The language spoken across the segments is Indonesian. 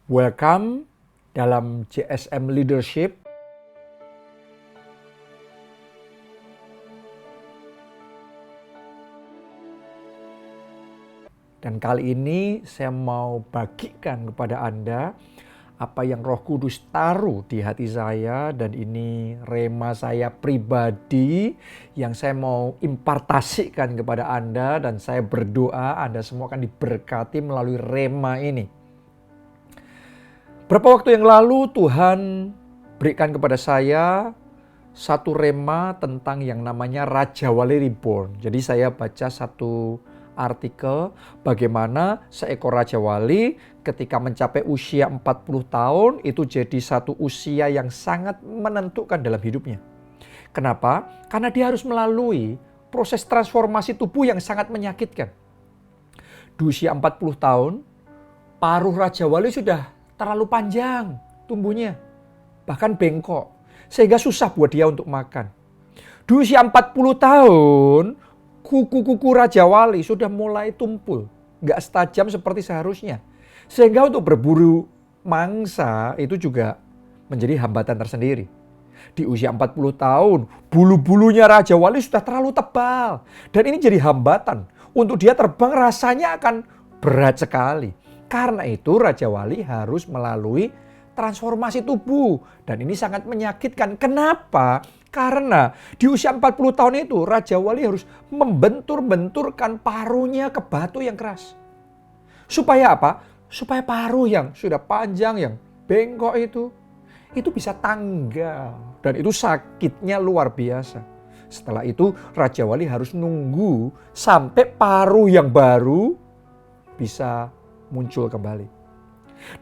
Welcome dalam JSM Leadership. Dan kali ini saya mau bagikan kepada Anda apa yang Roh Kudus taruh di hati saya, dan ini rema saya pribadi yang saya mau impartasikan kepada Anda, dan saya berdoa Anda semua akan diberkati melalui rema ini. Berapa waktu yang lalu Tuhan berikan kepada saya satu rema tentang yang namanya Raja Wali Reborn. Jadi saya baca satu artikel bagaimana seekor Raja Wali ketika mencapai usia 40 tahun itu jadi satu usia yang sangat menentukan dalam hidupnya. Kenapa? Karena dia harus melalui proses transformasi tubuh yang sangat menyakitkan. Di usia 40 tahun, paruh Raja Wali sudah terlalu panjang tumbuhnya, bahkan bengkok, sehingga susah buat dia untuk makan. Di usia 40 tahun, kuku-kuku Raja Wali sudah mulai tumpul, nggak setajam seperti seharusnya. Sehingga untuk berburu mangsa itu juga menjadi hambatan tersendiri. Di usia 40 tahun, bulu-bulunya Raja Wali sudah terlalu tebal. Dan ini jadi hambatan. Untuk dia terbang rasanya akan berat sekali. Karena itu Raja Wali harus melalui transformasi tubuh. Dan ini sangat menyakitkan. Kenapa? Karena di usia 40 tahun itu Raja Wali harus membentur-benturkan paruhnya ke batu yang keras. Supaya apa? Supaya paruh yang sudah panjang, yang bengkok itu bisa tanggal. Dan itu sakitnya luar biasa. Setelah itu Raja Wali harus nunggu sampai paruh yang baru bisa muncul kembali.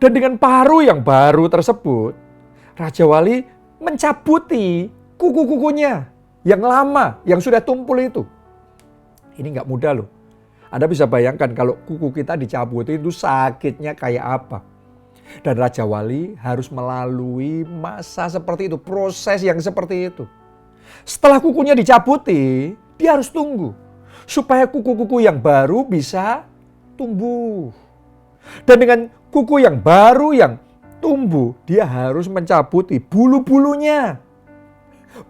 Dan dengan paruh yang baru tersebut, Raja Wali mencabuti kuku-kukunya yang lama, yang sudah tumpul itu. Ini nggak mudah loh. Anda bisa bayangkan kalau kuku kita dicabuti itu sakitnya kayak apa. Dan Raja Wali harus melalui masa seperti itu, proses yang seperti itu. Setelah kukunya dicabuti, dia harus tunggu supaya kuku-kuku yang baru bisa tumbuh. Dan dengan kuku yang baru yang tumbuh, dia harus mencabuti bulu-bulunya.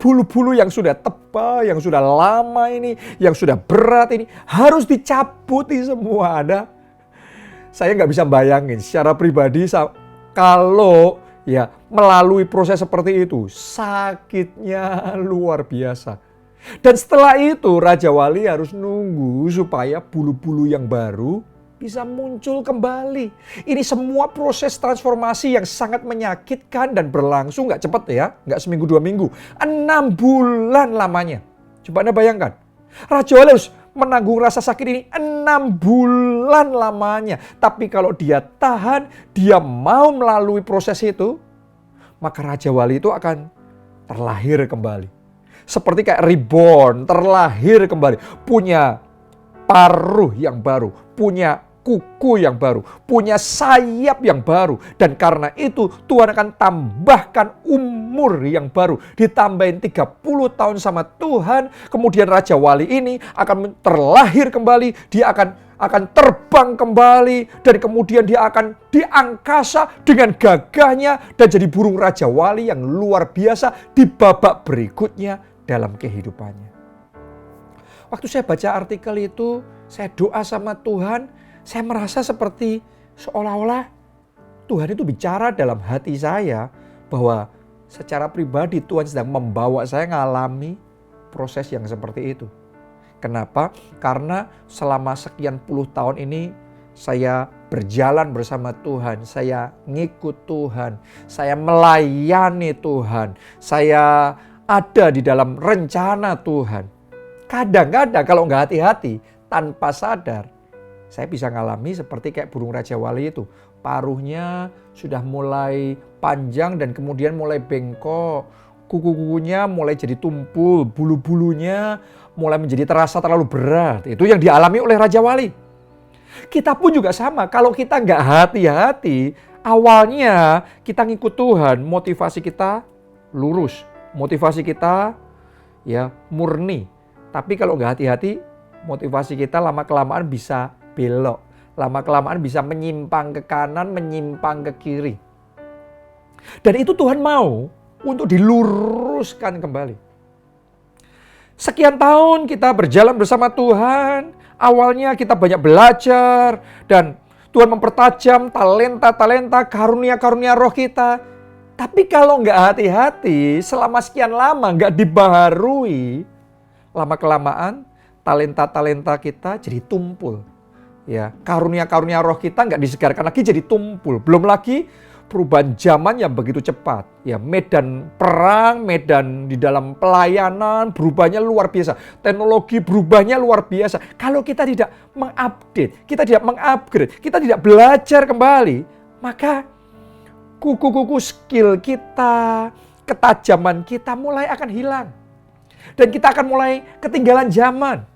Bulu-bulu yang sudah tebal, yang sudah lama ini, yang sudah berat ini, harus dicabuti semua. Saya nggak bisa bayangin secara pribadi kalau ya melalui proses seperti itu, sakitnya luar biasa. Dan setelah itu Raja Wali harus nunggu supaya bulu-bulu yang baru bisa muncul kembali. Ini semua proses transformasi yang sangat menyakitkan dan berlangsung nggak cepat ya. Nggak seminggu 2 minggu. 6 bulan lamanya. Coba Anda bayangkan. Raja Wali harus menanggung rasa sakit ini 6 bulan lamanya. Tapi kalau dia tahan, dia mau melalui proses itu, maka Raja Wali itu akan terlahir kembali. Seperti kayak reborn, terlahir kembali. Punya paruh yang baru, punya kuku yang baru, punya sayap yang baru. Dan karena itu Tuhan akan tambahkan umur yang baru. Ditambahin 30 tahun sama Tuhan. Kemudian Raja Wali ini akan terlahir kembali. Dia akan terbang kembali. Dan kemudian dia akan di angkasa dengan gagahnya. Dan jadi burung Raja Wali yang luar biasa di babak berikutnya dalam kehidupannya. Waktu saya baca artikel itu, saya doa sama Tuhan. Saya merasa seperti seolah-olah Tuhan itu bicara dalam hati saya bahwa secara pribadi Tuhan sedang membawa saya mengalami proses yang seperti itu. Kenapa? Karena selama sekian puluh tahun ini saya berjalan bersama Tuhan, saya ngikut Tuhan, saya melayani Tuhan, saya ada di dalam rencana Tuhan. Kadang-kadang kalau nggak hati-hati, tanpa sadar, saya bisa ngalami seperti kayak burung Raja Wali itu. Paruhnya sudah mulai panjang dan kemudian mulai bengkok. Kuku-kukunya mulai jadi tumpul, bulu-bulunya mulai menjadi terasa terlalu berat. Itu yang dialami oleh Raja Wali. Kita pun juga sama, kalau kita nggak hati-hati, awalnya kita ngikut Tuhan, motivasi kita lurus. Motivasi kita ya murni. Tapi kalau nggak hati-hati, motivasi kita lama-kelamaan bisa belok. Lama-kelamaan bisa menyimpang ke kanan, menyimpang ke kiri. Dan itu Tuhan mau untuk diluruskan kembali. Sekian tahun kita berjalan bersama Tuhan. Awalnya kita banyak belajar dan Tuhan mempertajam talenta-talenta, karunia-karunia roh kita. Tapi kalau nggak hati-hati, selama sekian lama nggak dibaharui, lama-kelamaan talenta-talenta kita jadi tumpul. Ya, karunia-karunia roh kita nggak disegarkan lagi, jadi tumpul. Belum lagi perubahan zaman yang begitu cepat. Ya, medan perang, medan di dalam pelayanan berubahnya luar biasa. Teknologi berubahnya luar biasa. Kalau kita tidak mengupdate, kita tidak mengupgrade, kita tidak belajar kembali, maka kuku-kuku skill kita, ketajaman kita mulai akan hilang. Dan kita akan mulai ketinggalan zaman.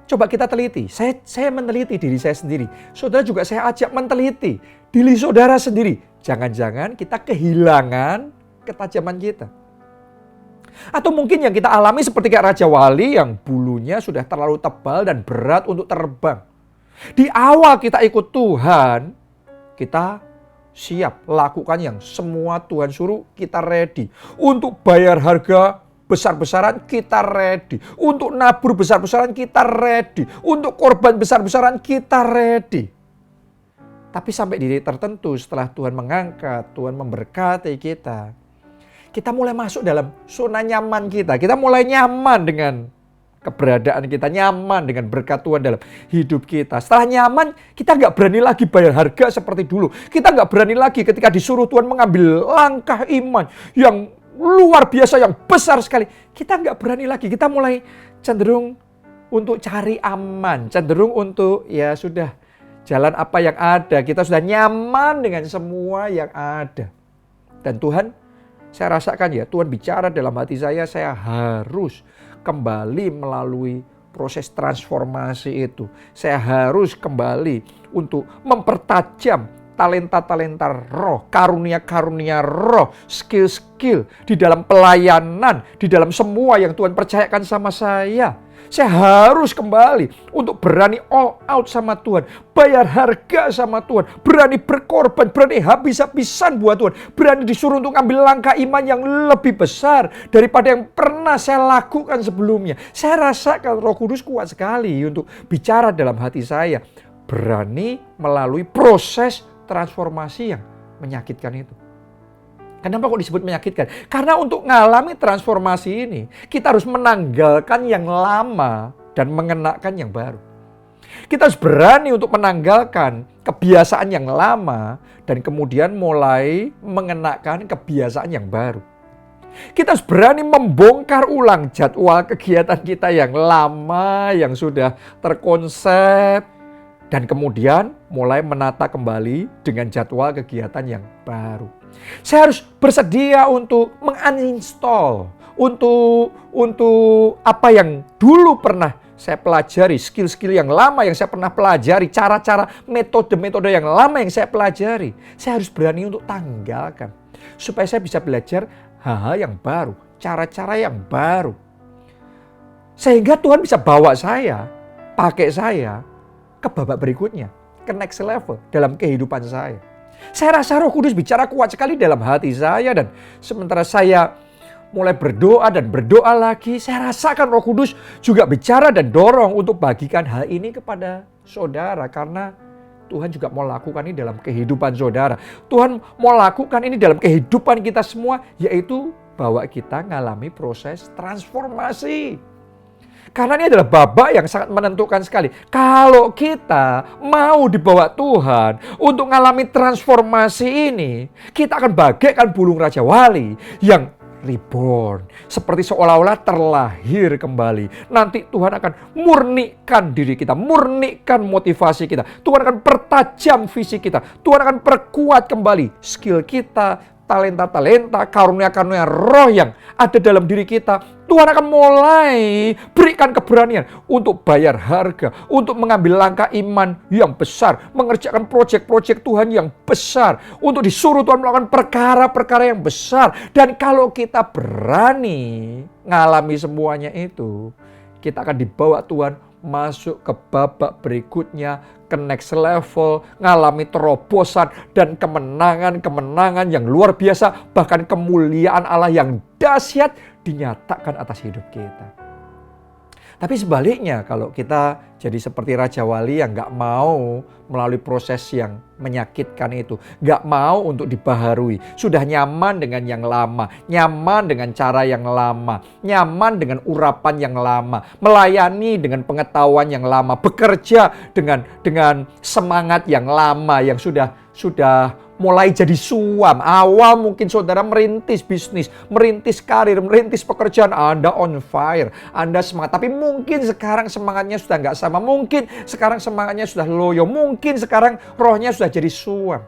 Coba kita teliti, saya meneliti diri saya sendiri. Saudara juga saya ajak meneliti diri saudara sendiri. Jangan-jangan kita kehilangan ketajaman kita. Atau mungkin yang kita alami seperti kayak Raja Wali yang bulunya sudah terlalu tebal dan berat untuk terbang. Di awal kita ikut Tuhan, kita siap lakukan yang semua Tuhan suruh, kita ready. Untuk bayar harga besar-besaran kita ready. Untuk nabur besar-besaran kita ready. Untuk korban besar-besaran kita ready. Tapi sampai di titik tertentu setelah Tuhan mengangkat, Tuhan memberkati kita, kita mulai masuk dalam zona nyaman kita. Kita mulai nyaman dengan keberadaan kita, nyaman dengan berkat Tuhan dalam hidup kita. Setelah nyaman, kita nggak berani lagi bayar harga seperti dulu. Kita nggak berani lagi ketika disuruh Tuhan mengambil langkah iman yang luar biasa, yang besar sekali. Kita nggak berani lagi. Kita mulai cenderung untuk cari aman. Cenderung untuk ya sudah jalan apa yang ada. Kita sudah nyaman dengan semua yang ada. Dan Tuhan, saya rasakan ya, Tuhan bicara dalam hati saya harus kembali melalui proses transformasi itu. Saya harus kembali untuk mempertajam talenta-talenta roh, karunia-karunia roh, skill-skill di dalam pelayanan, di dalam semua yang Tuhan percayakan sama saya. Saya harus kembali untuk berani all out sama Tuhan, bayar harga sama Tuhan, berani berkorban, berani habis-habisan buat Tuhan, berani disuruh untuk ambil langkah iman yang lebih besar daripada yang pernah saya lakukan sebelumnya. Saya rasakan Roh Kudus kuat sekali untuk bicara dalam hati saya, berani melalui proses transformasi yang menyakitkan itu. Kenapa kok disebut menyakitkan? Karena untuk mengalami transformasi ini, kita harus menanggalkan yang lama dan mengenakan yang baru. Kita harus berani untuk menanggalkan kebiasaan yang lama dan kemudian mulai mengenakan kebiasaan yang baru. Kita harus berani membongkar ulang jadwal kegiatan kita yang lama, yang sudah terkonsep, dan kemudian mulai menata kembali dengan jadwal kegiatan yang baru. Saya harus bersedia untuk menguninstall, untuk apa yang dulu pernah saya pelajari, skill-skill yang lama yang saya pernah pelajari, cara-cara, metode-metode yang lama yang saya pelajari. Saya harus berani untuk tanggalkan, supaya saya bisa belajar hal-hal yang baru, cara-cara yang baru. Sehingga Tuhan bisa bawa saya, pakai saya, ke babak berikutnya, ke next level dalam kehidupan saya. Saya rasa Roh Kudus bicara kuat sekali dalam hati saya, dan sementara saya mulai berdoa dan berdoa lagi, saya rasakan Roh Kudus juga bicara dan dorong untuk bagikan hal ini kepada saudara, karena Tuhan juga mau lakukan ini dalam kehidupan saudara. Tuhan mau lakukan ini dalam kehidupan kita semua, yaitu bahwa kita mengalami proses transformasi. Karena ini adalah babak yang sangat menentukan sekali. Kalau kita mau dibawa Tuhan untuk mengalami transformasi ini, kita akan bagaikan burung Raja Wali yang reborn. Seperti seolah-olah terlahir kembali. Nanti Tuhan akan murnikan diri kita, murnikan motivasi kita. Tuhan akan pertajam visi kita. Tuhan akan perkuat kembali skill kita, talenta-talenta, karunia-karunia roh yang ada dalam diri kita. Tuhan akan mulai berikan keberanian untuk bayar harga, untuk mengambil langkah iman yang besar, mengerjakan proyek-proyek Tuhan yang besar, untuk disuruh Tuhan melakukan perkara-perkara yang besar. Dan kalau kita berani ngalami semuanya itu, kita akan dibawa Tuhan masuk ke babak berikutnya, ke next level, ngalami terobosan dan kemenangan-kemenangan yang luar biasa, bahkan kemuliaan Allah yang dahsyat dinyatakan atas hidup kita. Tapi sebaliknya, kalau kita jadi seperti Raja Wali yang gak mau melalui proses yang menyakitkan itu, gak mau untuk dibaharui, sudah nyaman dengan yang lama, nyaman dengan cara yang lama, nyaman dengan urapan yang lama, melayani dengan pengetahuan yang lama, bekerja dengan semangat yang lama yang sudah mulai jadi suam. Awal mungkin saudara merintis bisnis, merintis karir, merintis pekerjaan, Anda on fire, Anda semangat. Tapi mungkin sekarang semangatnya sudah nggak sama, mungkin sekarang semangatnya sudah loyo, mungkin sekarang rohnya sudah jadi suam.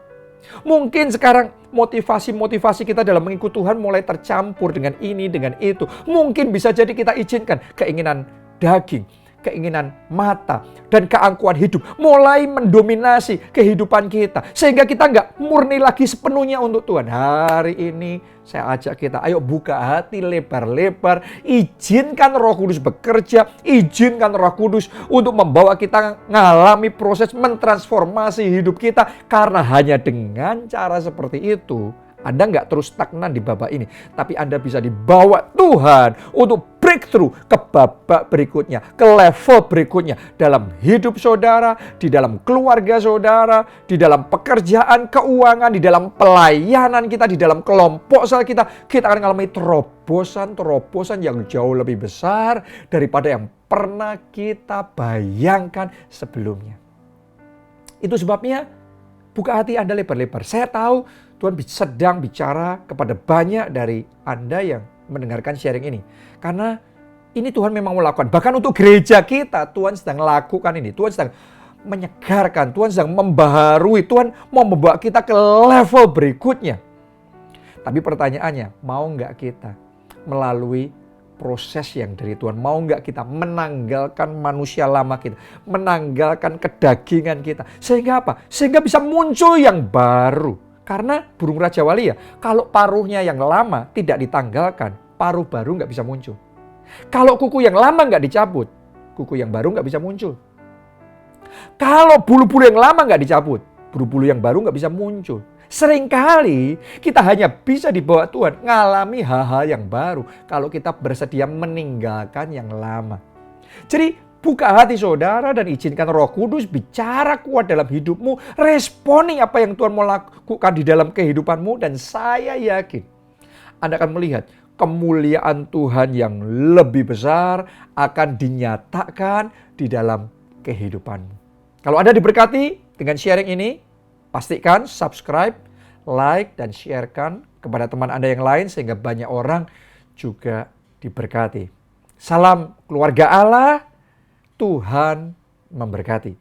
Mungkin sekarang motivasi-motivasi kita dalam mengikut Tuhan mulai tercampur dengan ini, dengan itu. Mungkin bisa jadi kita izinkan keinginan daging, keinginan mata, dan keangkuhan hidup mulai mendominasi kehidupan kita. Sehingga kita nggak murni lagi sepenuhnya untuk Tuhan. Hari ini saya ajak kita, ayo buka hati lebar-lebar. Izinkan Roh Kudus bekerja. Izinkan Roh Kudus untuk membawa kita mengalami proses mentransformasi hidup kita. Karena hanya dengan cara seperti itu, Anda nggak terus stagnan di babak ini. Tapi Anda bisa dibawa Tuhan untuk breakthrough ke babak berikutnya, ke level berikutnya dalam hidup saudara, di dalam keluarga saudara, di dalam pekerjaan, keuangan, di dalam pelayanan kita, di dalam kelompok sel kita. Kita akan mengalami terobosan yang jauh lebih besar daripada yang pernah kita bayangkan sebelumnya. Itu sebabnya buka hati Anda lebar-lebar. Saya tahu Tuhan sedang bicara kepada banyak dari Anda yang mendengarkan sharing ini. Karena ini Tuhan memang melakukan. Bahkan untuk gereja kita, Tuhan sedang lakukan ini. Tuhan sedang menyegarkan, Tuhan sedang membaharui, Tuhan mau membawa kita ke level berikutnya. Tapi pertanyaannya, mau nggak kita melalui proses yang dari Tuhan? Mau nggak kita menanggalkan manusia lama kita, menanggalkan kedagingan kita? Sehingga apa? Sehingga bisa muncul yang baru. Karena burung Raja Wali ya, kalau paruhnya yang lama tidak ditanggalkan, paruh baru nggak bisa muncul. Kalau kuku yang lama nggak dicabut, kuku yang baru nggak bisa muncul. Kalau bulu-bulu yang lama nggak dicabut, bulu-bulu yang baru nggak bisa muncul. Seringkali kita hanya bisa dibawa Tuhan ngalami hal-hal yang baru kalau kita bersedia meninggalkan yang lama. Jadi buka hati saudara dan izinkan Roh Kudus bicara kuat dalam hidupmu. Responi apa yang Tuhan mau lakukan di dalam kehidupanmu. Dan saya yakin Anda akan melihat kemuliaan Tuhan yang lebih besar akan dinyatakan di dalam kehidupanmu. Kalau Anda diberkati dengan sharing ini, pastikan subscribe, like, dan sharekan kepada teman Anda yang lain sehingga banyak orang juga diberkati. Salam keluarga Allah. Tuhan memberkati.